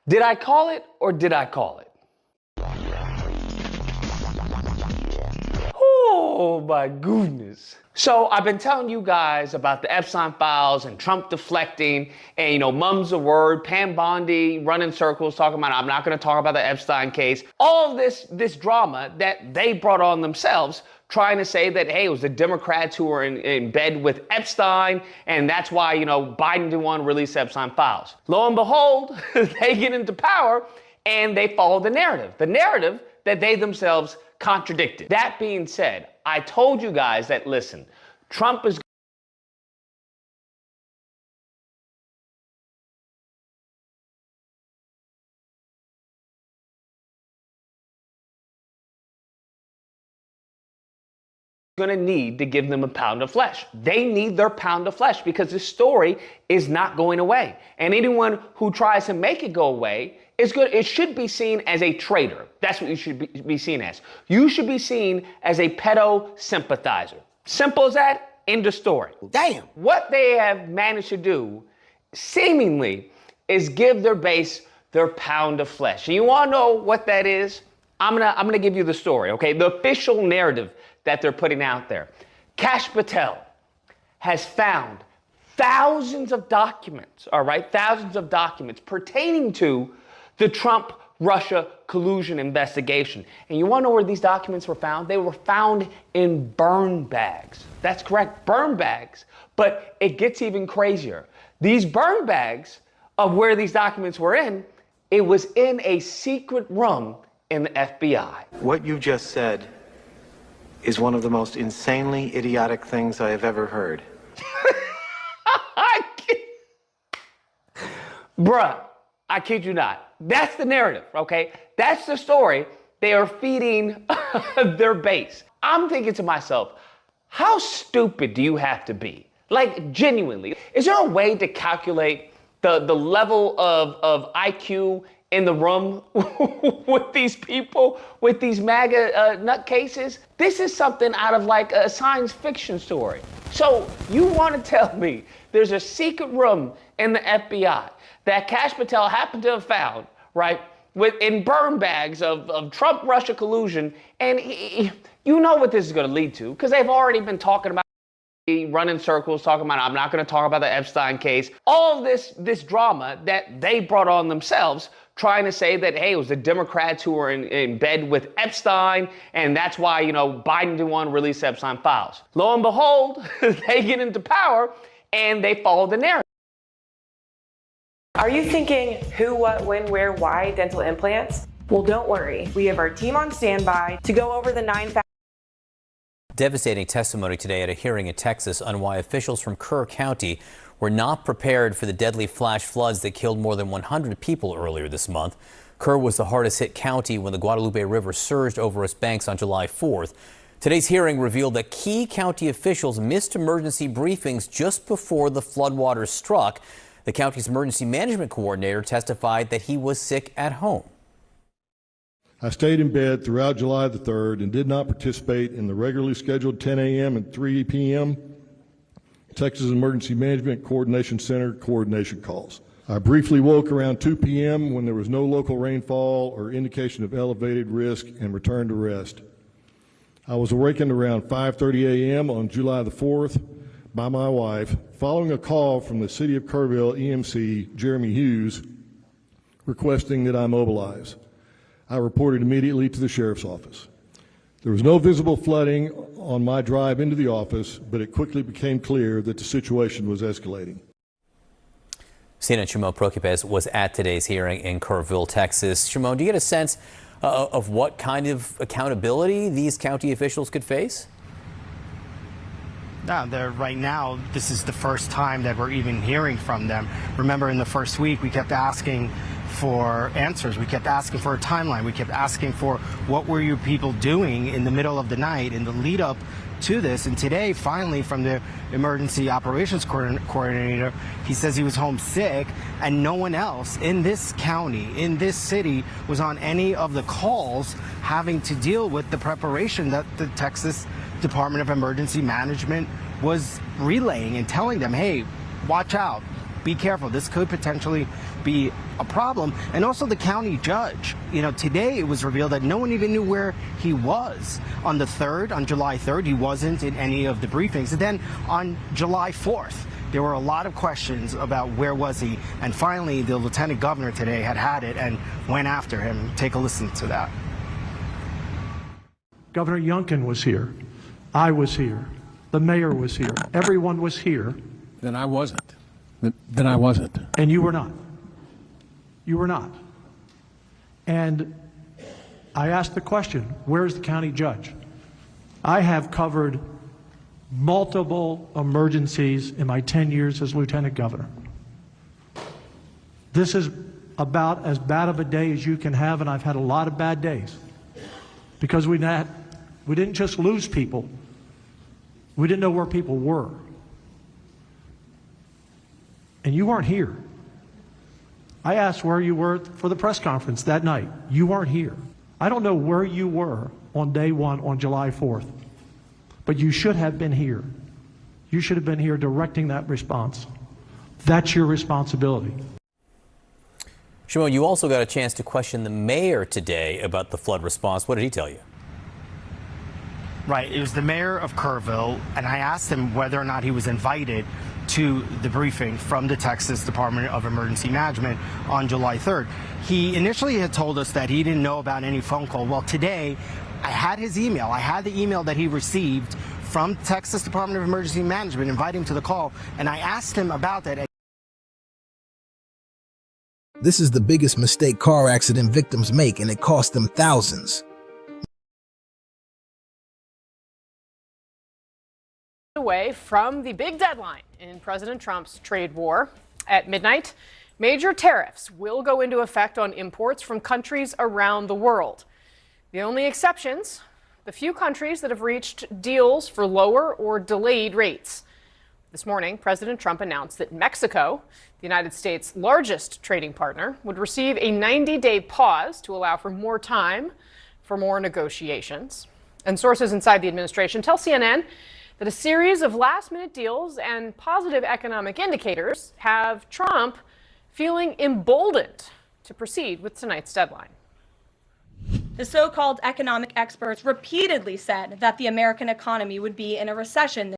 Did I call it or did I call it? Oh my goodness. So I've been telling you guys about the Epstein files and Trump deflecting and, mum's the word, Pam Bondi running circles talking about, I'm not going to talk about the Epstein case. All of this drama that they brought on themselves, trying to say that, hey, it was the Democrats who were in bed with Epstein, and that's why, Biden didn't want to release Epstein files. Lo and behold, they get into power and they follow the narrative that they themselves contradicted. That being said, I told you guys that, listen, Trump is going to need to give them a pound of flesh. They need their pound of flesh because this story is not going away. And anyone who tries to make it go away is good. It should be seen as a traitor. That's what you should be seen as. You should be seen as a pedo sympathizer. Simple as that. End of story. Damn. What they have managed to do, seemingly, is give their base their pound of flesh. And you want to know what that is? I'm gonna give you the story, okay? The official narrative that they're putting out there. Kash Patel has found thousands of documents, all right? Thousands of documents pertaining to the Trump-Russia collusion investigation. And you want to know where these documents were found? They were found in burn bags. That's correct, burn bags. But it gets even crazier. These burn bags of where these documents were in, it was in a secret room in the FBI. What you just said is one of the most insanely idiotic things I have ever heard. Bruh, I kid you not. That's the narrative, okay? That's the story they are feeding their base. I'm thinking to myself, how stupid do you have to be? Like, genuinely, is there a way to calculate the level of IQ in the room with these people, with these MAGA nutcases? This is something out of like a science fiction story. So you want to tell me there's a secret room in the FBI that Kash Patel happened to have found, right, in burn bags of Trump-Russia collusion, and you know what this is going to lead to, because they've already been talking about running circles, talking about, I'm not going to talk about the Epstein case. All of this drama that they brought on themselves, trying to say that, hey, it was the Democrats who were in bed with Epstein, and that's why, Biden didn't want to release Epstein files. Lo and behold, they get into power and they follow the narrative. Are you thinking who, what, when, where, why dental implants? Well, don't worry. We have our team on standby to go over the 9 factors. Devastating testimony today at a hearing in Texas on why officials from Kerr County were not prepared for the deadly flash floods that killed more than 100 people earlier this month. Kerr was the hardest hit county when the Guadalupe River surged over its banks on July 4th. Today's hearing revealed that key county officials missed emergency briefings just before the floodwaters struck. The county's emergency management coordinator testified that he was sick at home. I stayed in bed throughout July the 3rd and did not participate in the regularly scheduled 10 a.m. and 3 p.m. Texas Emergency Management Coordination Center coordination calls. I briefly woke around 2 p.m. when there was no local rainfall or indication of elevated risk and returned to rest. I was awakened around 5:30 a.m. on July the 4th by my wife following a call from the City of Kerrville EMC, Jeremy Hughes, requesting that I mobilize. I reported immediately to the sheriff's office. There was no visible flooding on my drive into the office, but it quickly became clear that the situation was escalating. CNN Shimon Prokupecz was at today's hearing in Kerrville, Texas. Shimon, do you get a sense of what kind of accountability these county officials could face? No, right now, this is the first time that we're even hearing from them. Remember, in the first week, we kept asking for answers. We kept asking for a timeline. We kept asking for what were you people doing in the middle of the night in the lead up to this. And today, finally, from the emergency operations coordinator, he says he was home sick, and no one else in this county, in this city, was on any of the calls having to deal with the preparation that the Texas Department of Emergency Management was relaying and telling them, hey, watch out. be careful. This could potentially be a problem. And also the county judge. Today it was revealed that no one even knew where he was. On the 3rd, on July 3rd, he wasn't in any of the briefings. And then on July 4th, there were a lot of questions about where was he. And finally, the lieutenant governor today had it and went after him. Take a listen to that. Governor Youngkin was here. I was here. The mayor was here. Everyone was here. Then I wasn't. Then I wasn't. And you were not. You were not. And I asked the question, where's the county judge? I have covered multiple emergencies in my 10 years as lieutenant governor. This is about as bad of a day as you can have, and I've had a lot of bad days because we didn't just lose people. We didn't know where people were. And you weren't here. I asked where you were for the press conference that night. You weren't here. I don't know where you were on day one on July 4th, but you should have been here. You should have been here directing that response. That's your responsibility. Shimon, you also got a chance to question the mayor today about the flood response. What did he tell you? Right. It was the mayor of Kerrville, and I asked him whether or not he was invited to the briefing from the Texas Department of Emergency Management on July 3rd. He initially had told us that he didn't know about any phone call. Well, today I had his email. I had the email that he received from Texas Department of Emergency Management inviting him to the call, and I asked him about that. This is the biggest mistake car accident victims make, and it costs them thousands. Away from the big deadline in President Trump's trade war. At midnight, major tariffs will go into effect on imports from countries around the world. The only exceptions, the few countries that have reached deals for lower or delayed rates. This morning, President Trump announced that Mexico, the United States' largest trading partner, would receive a 90-day pause to allow for more time for more negotiations. And sources inside the administration tell CNN that a series of last-minute deals and positive economic indicators have Trump feeling emboldened to proceed with tonight's deadline. The so-called economic experts repeatedly said that the American economy would be in a recession.